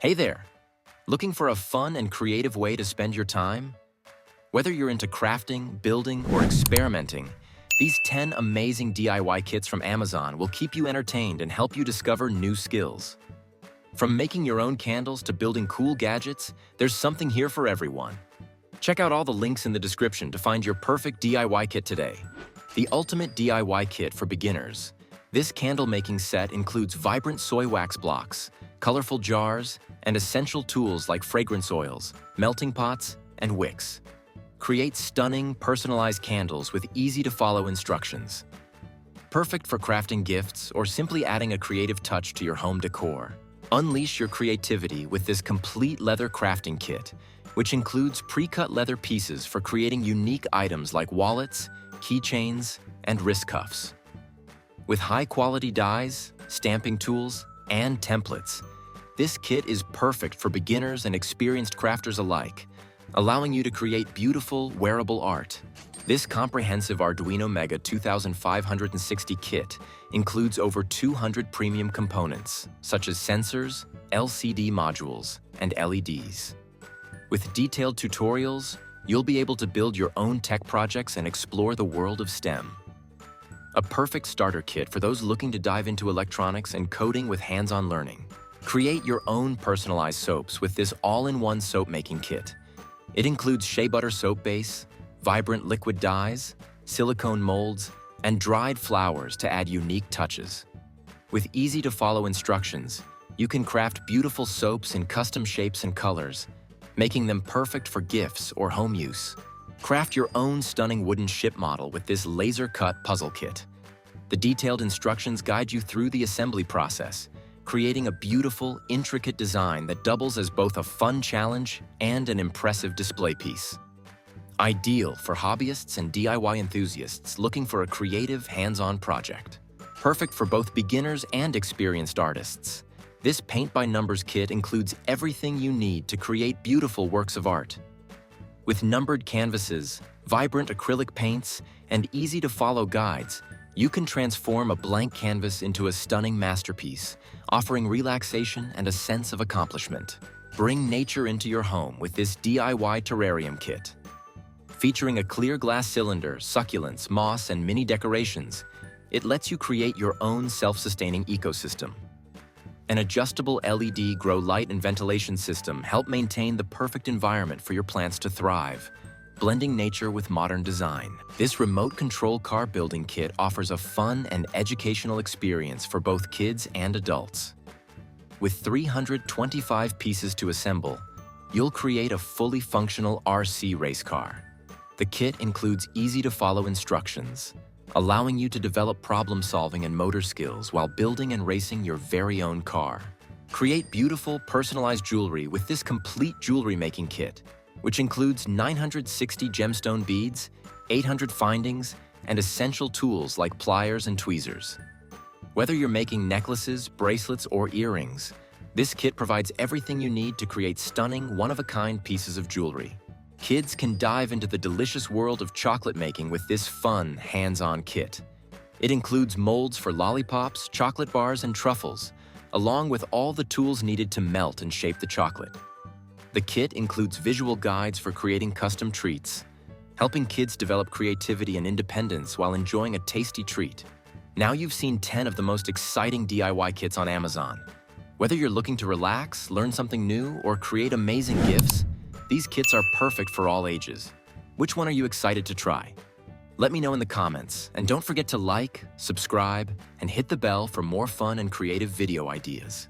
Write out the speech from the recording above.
Hey there! Looking for a fun and creative way to spend your time? Whether you're into crafting, building, or experimenting, these 10 amazing DIY kits from Amazon will keep you entertained and help you discover new skills. From making your own candles to building cool gadgets, there's something here for everyone. Check out all the links in the description to find your perfect DIY kit today. The ultimate DIY kit for beginners. This candle-making set includes vibrant soy wax blocks, colorful jars, and essential tools like fragrance oils, melting pots, and wicks. Create stunning, personalized candles with easy-to-follow instructions. Perfect for crafting gifts or simply adding a creative touch to your home decor. Unleash your creativity with this complete leather crafting kit, which includes pre-cut leather pieces for creating unique items like wallets, keychains, and wrist cuffs. With high-quality dies, stamping tools, and templates, this kit is perfect for beginners and experienced crafters alike, allowing you to create beautiful, wearable art. This comprehensive Arduino Mega 2560 kit includes over 200 premium components, such as sensors, LCD modules, and LEDs. With detailed tutorials, you'll be able to build your own tech projects and explore the world of STEM. A perfect starter kit for those looking to dive into electronics and coding with hands-on learning. Create your own personalized soaps with this all-in-one soap-making kit. It includes shea butter soap base, vibrant liquid dyes, silicone molds, and dried flowers to add unique touches. With easy-to-follow instructions, you can craft beautiful soaps in custom shapes and colors, making them perfect for gifts or home use. Craft your own stunning wooden ship model with this laser-cut puzzle kit. The detailed instructions guide you through the assembly process, creating a beautiful, intricate design that doubles as both a fun challenge and an impressive display piece. Ideal for hobbyists and DIY enthusiasts looking for a creative, hands-on project. Perfect for both beginners and experienced artists. This paint-by-numbers kit includes everything you need to create beautiful works of art. With numbered canvases, vibrant acrylic paints, and easy-to-follow guides, you can transform a blank canvas into a stunning masterpiece, offering relaxation and a sense of accomplishment. Bring nature into your home with this DIY Terrarium kit. Featuring a clear glass cylinder, succulents, moss, and mini decorations, it lets you create your own self-sustaining ecosystem. An adjustable LED grow light and ventilation system help maintain the perfect environment for your plants to thrive, blending nature with modern design. This remote control car building kit offers a fun and educational experience for both kids and adults. With 325 pieces to assemble, you'll create a fully functional RC race car. The kit includes easy-to-follow instructions, allowing you to develop problem-solving and motor skills while building and racing your very own car. Create beautiful, personalized jewelry with this complete jewelry-making kit, which includes 960 gemstone beads, 800 findings, and essential tools like pliers and tweezers. Whether you're making necklaces, bracelets, or earrings, this kit provides everything you need to create stunning, one-of-a-kind pieces of jewelry. Kids can dive into the delicious world of chocolate making with this fun, hands-on kit. It includes molds for lollipops, chocolate bars, and truffles, along with all the tools needed to melt and shape the chocolate. The kit includes visual guides for creating custom treats, helping kids develop creativity and independence while enjoying a tasty treat. Now you've seen 10 of the most exciting DIY kits on Amazon. Whether you're looking to relax, learn something new, or create amazing gifts, these kits are perfect for all ages. Which one are you excited to try? Let me know in the comments, and don't forget to like, subscribe, and hit the bell for more fun and creative video ideas.